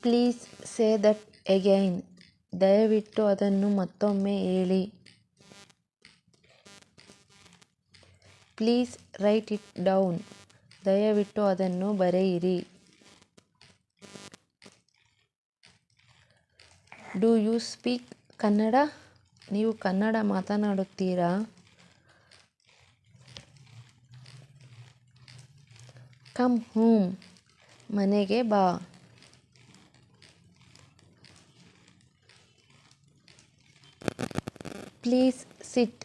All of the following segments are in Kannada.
Please say that again. ದಯವಿಟ್ಟು ಅದನ್ನು ಮತ್ತೊಮ್ಮೆ ಹೇಳಿ. Please write it down. ದಯವಿಟ್ಟು ಅದನ್ನು ಬರೆಯಿರಿ. Do you speak Kannada? ನೀವು ಕನ್ನಡ ಮಾತನಾಡುತ್ತೀರಾ? Come home. ಮನೆಗೆ ಬಾ. Please sit.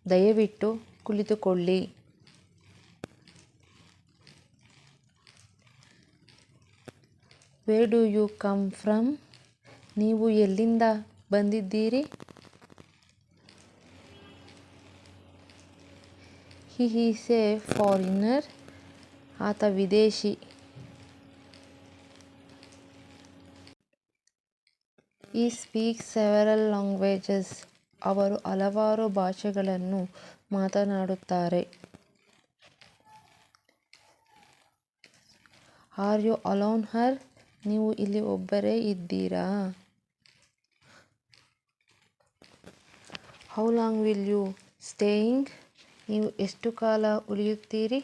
ದಯವಿಟ್ಟು ಕುಳಿತುಕೊಳ್ಳಿ. Where do you come from? ನೀವು ಎಲ್ಲಿಂದ ಬಂದಿದ್ದೀರಿ? He is a foreigner. ಆತ ವಿದೇಶಿ. ಈ ಸ್ಪೀಕ್ಸ್ ಸೆವೆರಲ್ ಲ್ಯಾಂಗ್ವೇಜಸ್. ಅವರು ಹಲವಾರು ಭಾಷೆಗಳನ್ನು ಮಾತನಾಡುತ್ತಾರೆ. Are you alone here? ನೀವು ಇಲ್ಲಿ ಒಬ್ಬರೇ ಇದ್ದೀರಾ? How long will you staying? ನೀವು ಎಷ್ಟು ಕಾಲ ಉಳಿಯುತ್ತೀರಿ?